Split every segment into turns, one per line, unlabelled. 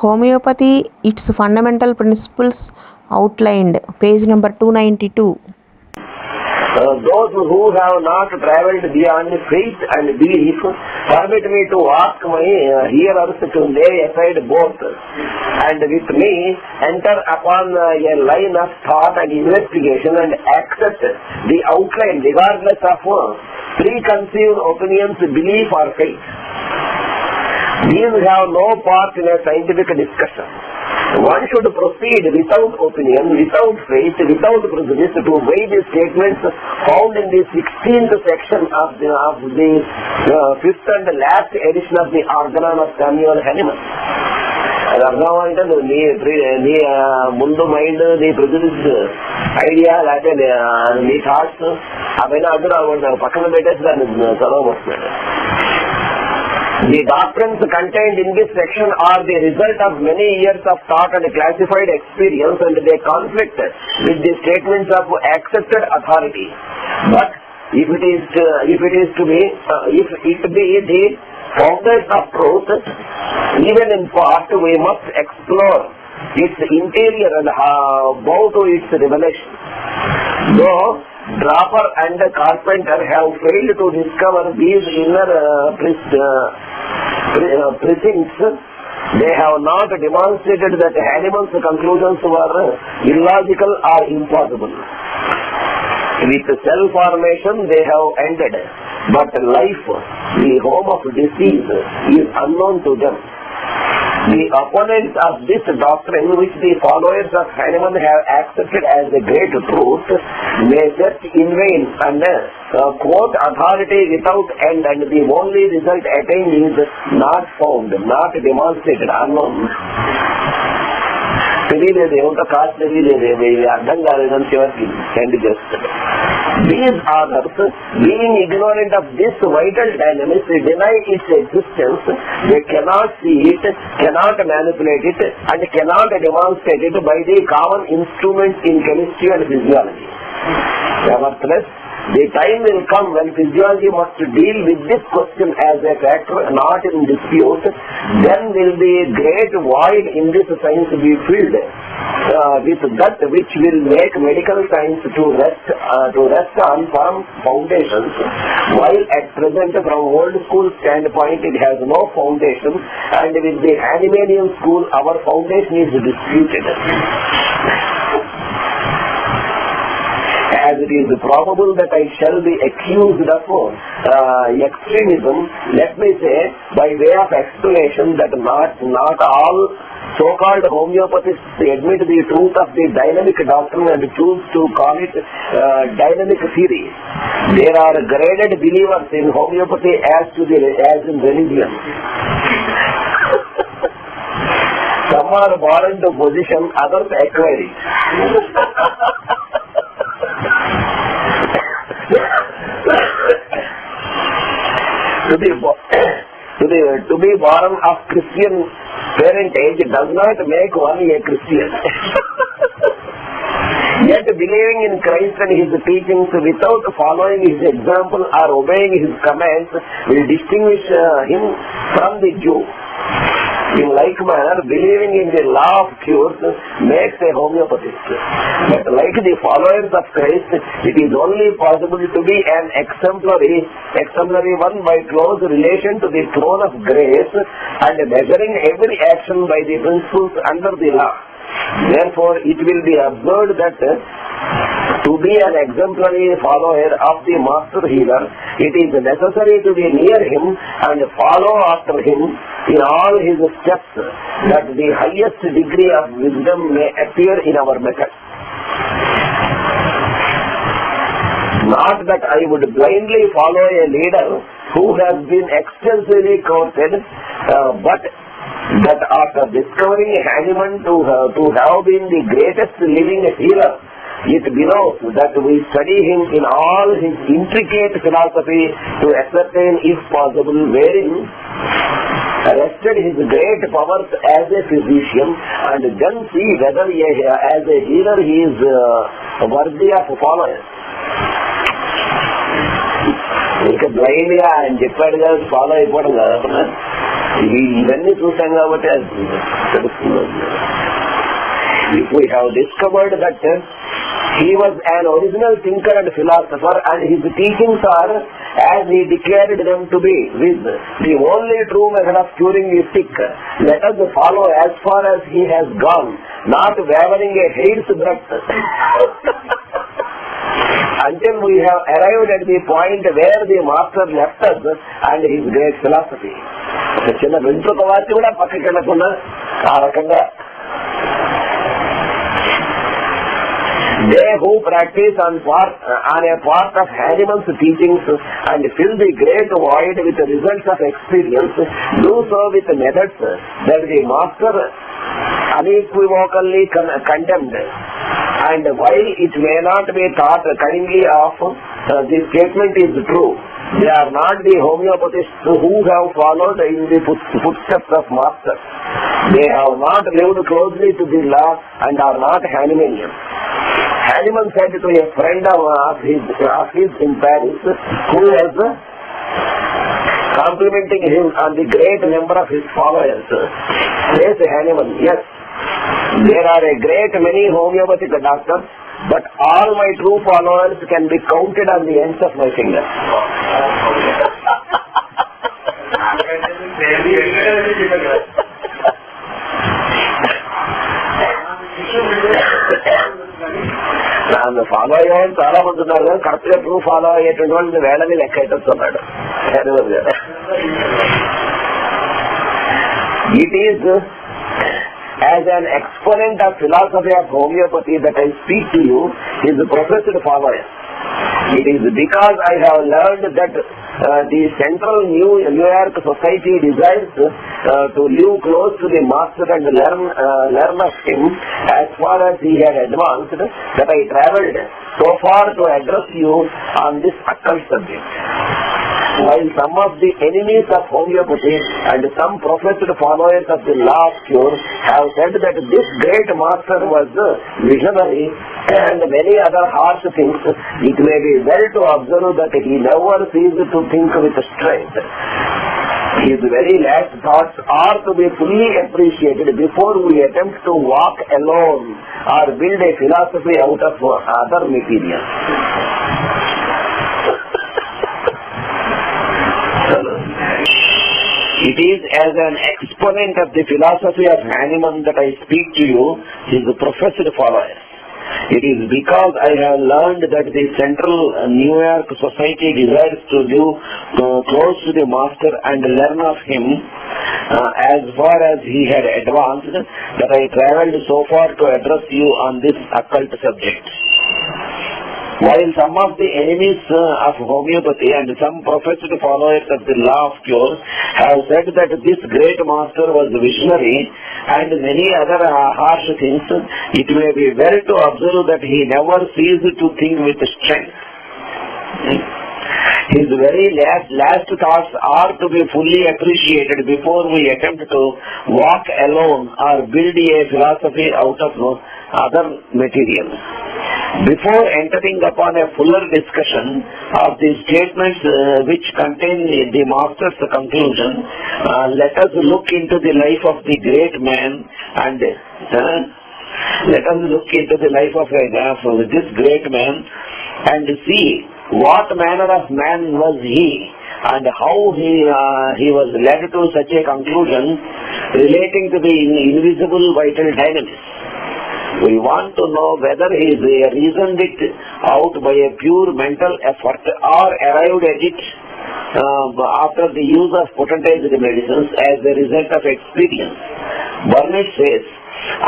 Homeopathy, its fundamental principles outlined, page number 292.
Those who have not travelled beyond faith and belief, permit me to ask my hearers to lay aside both and with me enter upon a line of thought and investigation and accept the outline regardless of preconceived opinions, belief or faith. These have no part in a scientific discussion. One should proceed without opinion, without faith, without prejudice to weigh the statements found in the 16th section of the 5th and last edition of the Organon of Samuel Hahnemann. అది అర్థం అంటే నీ ముందు mind నీ prejudice idea లేకపోతే నీ thoughts అవన్నీ అర్థం పక్కన పెట్టేసి దాన్ని చదవబోతున్నాడు. The doctrines contained in this section are the result of many years of thought and classified experience, and they conflict with the statements of accepted authority. But if it be the founders of truth, even in part, we must explore its interior and bow to its revelation. Though Draper and Carpenter have failed to discover these inner precincts, they have not demonstrated that Hahnemann's conclusions were illogical or impossible. With self-formation they have ended, but life, the home of disease, is unknown to them. The opponents of this doctrine, which the followers of Hahnemann have accepted as a great truth, may search in vain and quote authority without end, and the only result attained is not found, not demonstrated, unknown. తెలియలేదు, ఏమిటో కాదు తెలియలేదు, అర్థం కాలేదని చివరికి send చేస్తాడు. These authors, being ignorant of this vital dynamics, deny its existence. They cannot see it, cannot manipulate it, and cannot demonstrate it by the common instruments in chemistry and physiology. Nevertheless, the time will come when physiology must deal with this question as a factor not in dispute. Then will the great void in this science be filled with that which will make medical science to rest on firm foundations, while at present from old school standpoint it has no foundation, and with the Hahnemannian school our foundation is disputed. As it is probable that I shall be accused of extremism, let me say by way of explanation that not all so-called homeopathists admit the truth of the dynamic doctrine and choose to call it dynamic theory. There are graded believers in homeopathy as in religion. Some are born into position, others acquire it. To be born of Christian parentage does not make one a Christian. Yet believing in Christ and His teachings without following His example or obeying His commands will distinguish him from the Jew. In like manner, believing in the law of cures makes a homeopathist. But like the followers of Christ, it is only possible to be an exemplary one by close relation to the throne of grace and measuring every action by the principles under the law. Therefore, it will be observed that to be an exemplary follower of the master healer, it is necessary to be near him and follow after him in all his steps, that the highest degree of wisdom may appear in our method. Not that I would blindly follow a leader who has been extensively courted, but that after discovering Hahnemann to have been the greatest living healer, it belongs that we study him in all his intricate philosophy to ascertain, if possible, wherein rested his great powers as a physician, and then see whether as a healer he is worthy of followers. ఇంకా blind గా ఆయన చెప్పాడు కదా, follow అయిపోవడం కదా. ఇవన్నీ చూసాం కాబట్టి అది తెలుస్తుంది. If we have discovered that he was an original thinker and philosopher and his teachings are as he declared them to be, with the only true method of curing the sick, let us follow as far as he has gone, not wavering a hair's breadth until we have arrived at the point where the master left us and his great philosophy. చిన్న వెంట్రుక వాటి కూడా పక్కకి వెళ్ళకుండా ఆ రకంగా they who practice on a part of Hahnemann's teachings and fill the great void with the results of experience do so with methods that the master unequivocally condemned. And while it may not be thought cunningly of, this statement is true. They are not the homeopathists who have followed in the footsteps of master. They have not lived closely to the law and are not Hahnemannians. Hahnemann said to a friend of his in Paris, who was complimenting him on the great number of his followers, says Hahnemann, yes, there are a great many homeopathic doctors, but all my true followers can be counted on the ends of my fingers. నన్ను follow అయ్యేవాళ్ళు చాలా మంది ఉన్నారు కదా, correct గా true follow అయ్యేటువంటి వాళ్ళు వేళని లెక్క అయితున్నాడు. It is as an exponent of philosophy of homeopathy that I speak to you, his professed follower. It is because I have learned that the Central New York Society desires to live close to the master and learn of him as far as he had advanced, that I travelled so far to address you on this occult subject. While some of the enemies of homeopathy and some professed followers of the law of cure have said that this great master was visionary and many other harsh things, it may be well to observe that he never ceased to think with strength. His very last thoughts are to be fully appreciated before we attempt to walk alone or build a philosophy out of other material. It is as an exponent of the philosophy of Hahnemann that I speak to you, his professed followers. It is because I have learned that the Central New York Society desires to live close to the master and learn of him as far as he had advanced, that I travelled so far to address you on this occult subject. While some of the enemies of homeopathy and some professed followers of the law of cure have said that this great master was visionary and many other harsh things, it may be well to observe that he never ceased to think with strength. His very last thoughts are to be fully appreciated before we attempt to walk alone or build a philosophy out of other materials. Before entering upon a fuller discussion of the statements which contain the master's conclusion, let us look into the life of the great man and let us look into the life of this great man and see what manner of man was he and how he was led to such a conclusion relating to the invisible vital dynamics. We want to know whether he reasoned it out by a pure mental effort or arrived at it after the use of potentized medicines as a result of experience. Burnett says,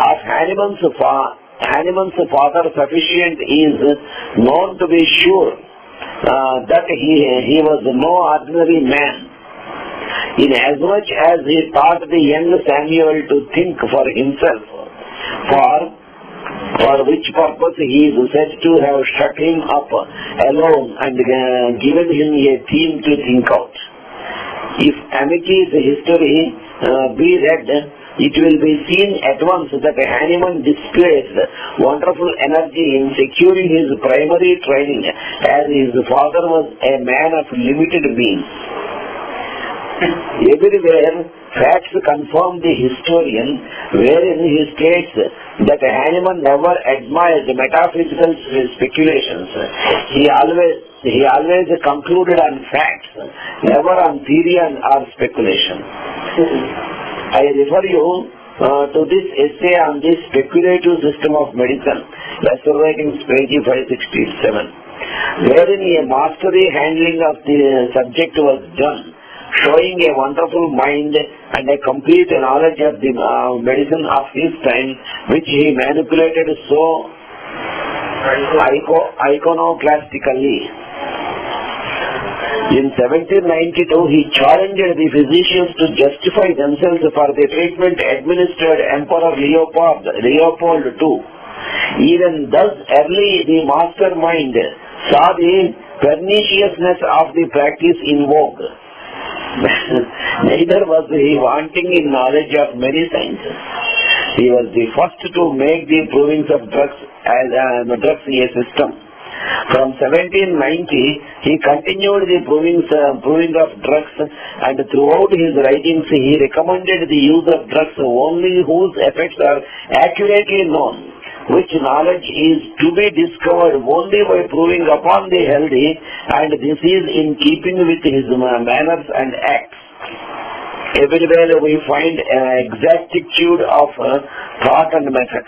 of Hahnemann's father sufficient is known to be sure that he was no ordinary man, inasmuch as he taught the young Samuel to think for himself, for which purpose he is said to have shut him up alone and given him a theme to think out. If Amich's history be read, it will be seen at once that Hahnemann displayed wonderful energy in securing his primary training, as his father was a man of limited means. Everywhere facts confirm the historian, wherein he states that Hahnemann never admired metaphysical speculations. He always concluded on facts, never on theory or speculation. I refer you to this essay on the speculative system of medicine, Lesser Writings, page 567, wherein a mastery handling of the subject was done, showing a wonderful mind and a complete knowledge of the medicine of his time, which he manipulated so iconoclastically. In 1792, he challenged the physicians to justify themselves for the treatment administered Emperor Leopold II. Even thus early, the mastermind saw the perniciousness of the practice in vogue. Neither was he wanting in knowledge of many sciences. He was the first to make the provings of drugs a system. From 1790, he continued the proving of drugs, and throughout his writings he recommended the use of drugs only whose effects are accurately known, which knowledge is to be discovered only by proving upon the healthy, and this is in keeping with his manners and acts. Everywhere we find exactitude of thought and method.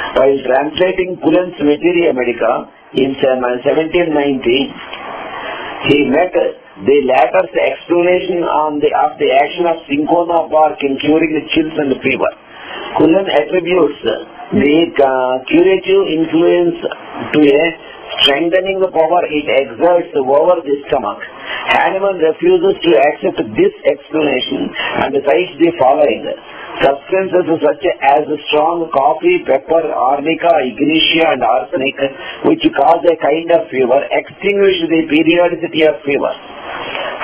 While translating Cullen's Materia Medica in 1790, he met the latter's explanation of the action of cinchona bark in curing chills and fever. Cullen attributes the curative influence to a strengthening power it exerts over the stomach. Hahnemann refuses to accept this explanation and cites the following. Substances such as strong coffee, pepper, arnica, ignitia and arsenic, which cause a kind of fever, extinguish the periodicity of fever.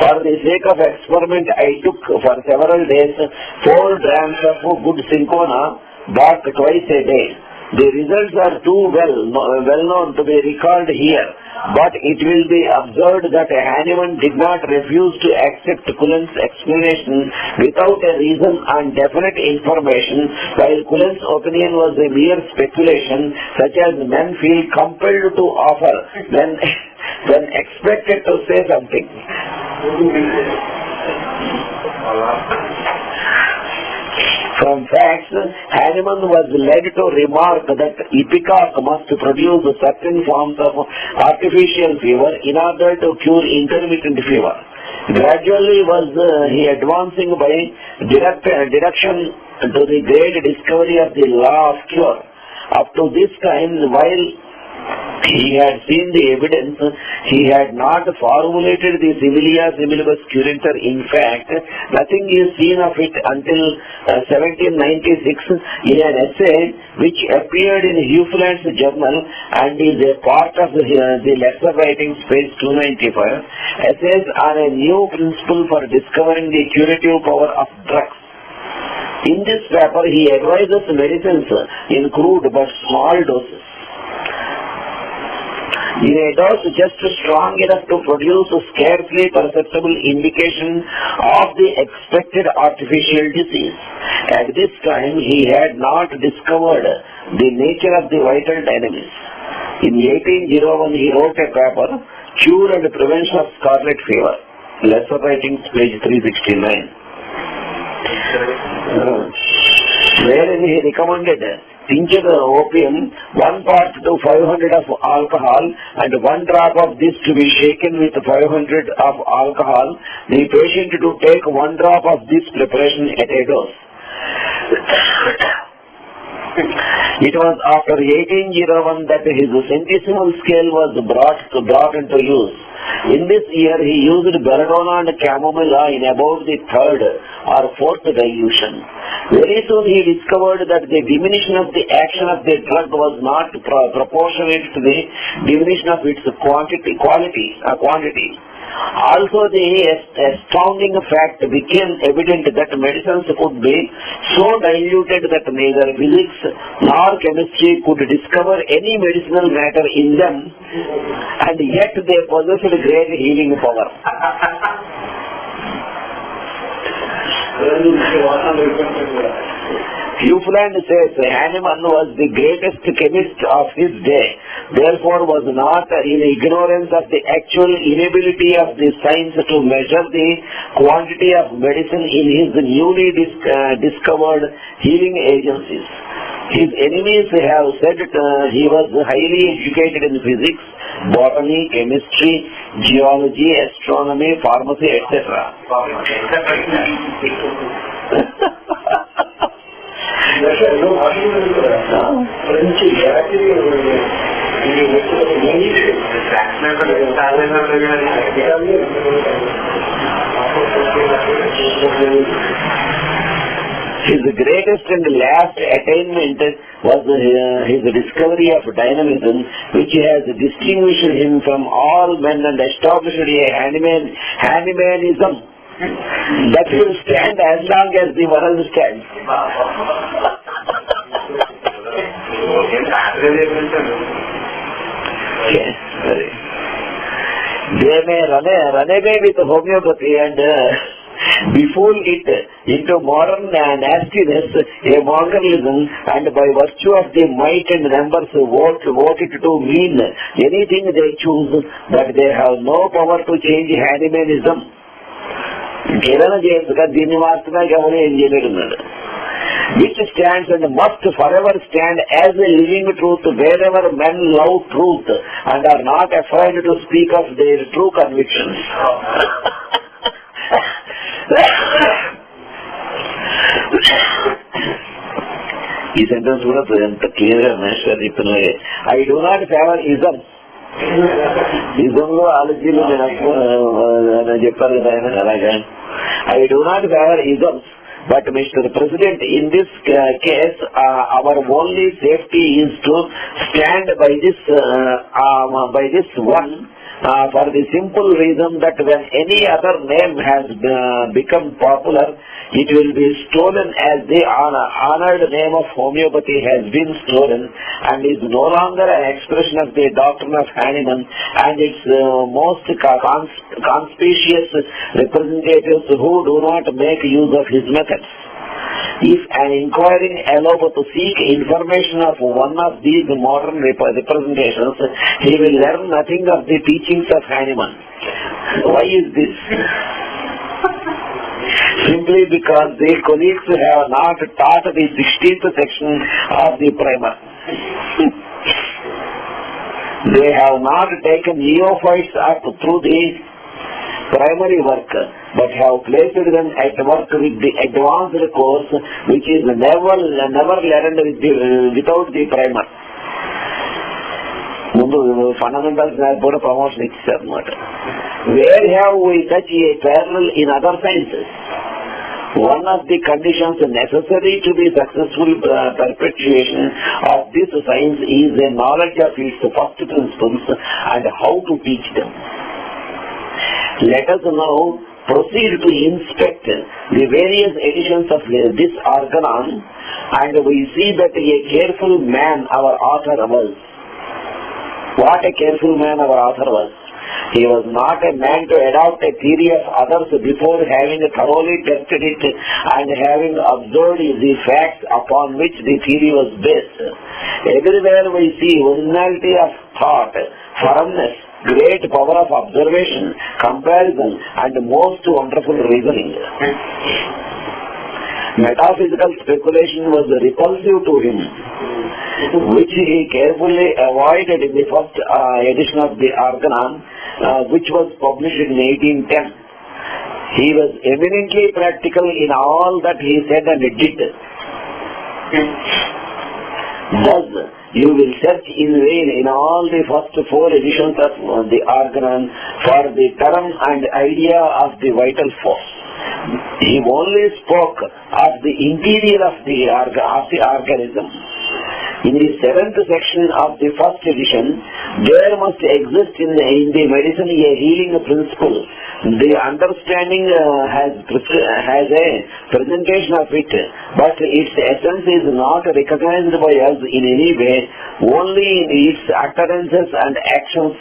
For the sake of experiment, I took for several days 4 drams of good cinchona bark twice a day. The results are too well known to be recalled here, but it will be observed that Hahnemann did not refuse to accept Cullen's explanation without a reason and definite information, while Cullen's opinion was a mere speculation, such as men feel compelled to offer when expected to say something. From facts, Hahnemann was led to remark that Ipecac must produce certain forms of artificial fever in order to cure intermittent fever. Gradually was he advancing by deduction to the great discovery of the law of cure. Up to this time, while he had seen the evidence, he had not formulated the similia similibus curantur. In fact, nothing is seen of it until 1796 in an essay which appeared in Hufeland's journal and is a part of the Lesser Writings, page 295, essays on a new principle for discovering the curative power of drugs. In this paper, he advises medicines in crude but small doses. In a dose just strong enough to produce a scarcely perceptible indication of the expected artificial disease. At this time, he had not discovered the nature of the vital dynamics. In 1801, he wrote a paper, Cure and Prevention of Scarlet Fever, Lesser Writings, page 369, wherein he recommended tincture opium, 1 part to 500 of alcohol, and 1 drop of this to be shaken with 500 of alcohol. The patient to take 1 drop of this preparation at a dose. It was after 1801 that his centesimal scale was brought into use. In this year, he used belladonna and chamomilla in about the 3rd or 4th dilution. Very soon he discovered that the diminution of the action of the drug was not proportionate to the diminution of its quantity. Also, the astounding fact became evident that medicines could be so diluted that neither physics nor chemistry could discover any medicinal matter in them, and yet they possessed great healing power. Hufeland says Hahnemann was the greatest chemist of his day, therefore was not in ignorance of the actual inability of the science to measure the quantity of medicine in his newly discovered healing agencies. His enemies have said he was highly educated in physics, botany, chemistry, geology, astronomy, pharmacy, etc. His greatest and last attainment was his discovery of dynamism, which has distinguished him from all men and established a Hahnemannism that will stand as long as the world stands. Yes, they may run away with homeopathy and befool it into modern nastiness, a mongralism, and by virtue of the might and numbers vote it to mean anything they choose, but they have no power to change Hahnemannism. Which stands and must forever stand as a living truth wherever men love truth and are not afraid to speak of their true convictions. ఈ sentence కూడా ఎంత clear గా మేస్టర్ చెప్తున్నాయి. I do not favour ism. ఇజంలో ఆలోచనలు నేను చెప్పాను కదా ఆయన అలాగా. I do not favour isms, but Mr. President, in this case, our only safety is to stand by this one. For the simple reason that when any other name has become popular, it will be stolen as the honored name of homeopathy has been stolen and is no longer an expression of the doctrine of Hahnemann and its most conspicuous representatives who do not make use of his methods. If an inquiring allows to seek information of one of these modern representations, he will learn nothing of the teachings of Hahnemann. Why is this? Simply because the colleagues have not taught the 16th section of the primer. They have not taken neophytes up through the primary work, but have placed them at work with the advanced course, which is never learned without the primer. ముందు fundamentals కూడా promotion ఇచ్చారు అన్నమాట. Where have we such a parallel in other sciences? One of the conditions necessary to the successful perpetuation of this science is a knowledge of its first principles and how to teach them. Let us now proceed to inspect the various editions of this organon, and we see that a careful man our author was. What a careful man our author was. He was not a man to adopt a theory of others before having thoroughly tested it and having observed the facts upon which the theory was based. Everywhere we see originality of thought, firmness, great power of observation, comparison, and most wonderful reasoning. Metaphysical speculation was repulsive to him, which he carefully avoided in the first edition of the Organon, which was published in 1810. He was eminently practical in all that he said and did. Thus, you will search in vain in all the first 4 editions of the Organon for the term and idea of the vital force. He only spoke of the interior of the organism. In the 7th section of the first edition, there must exist in the medicine a healing principle. The understanding has a presentation of it, but its essence is not recognized by us in any way. Only its utterances and actions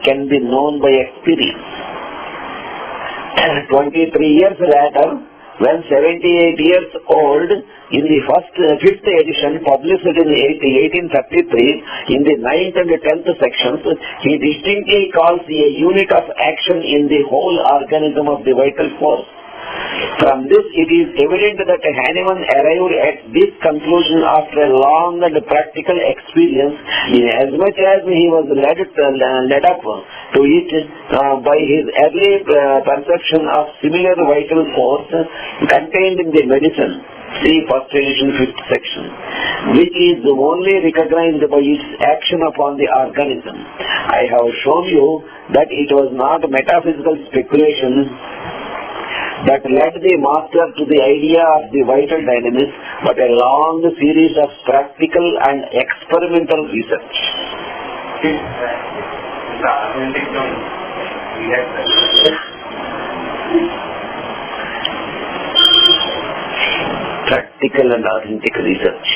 can be known by experience. 23 years later, when 78 years old, in the fifth edition, published in 1833, in the 9th and 10th sections, he distinctly calls a unit of action in the whole organism of the vital force. From this, it is evident that Hahnemann arrived at this conclusion after a long and practical experience, inasmuch as he was led up to it by his early perception of similar vital force contained in the medicine. See first edition, 5th section, which is only recognized by its action upon the organism. I have shown you that it was not metaphysical speculation that led the master to the idea of the vital dynamics, but a long series of practical and experimental research. Practical and authentic research.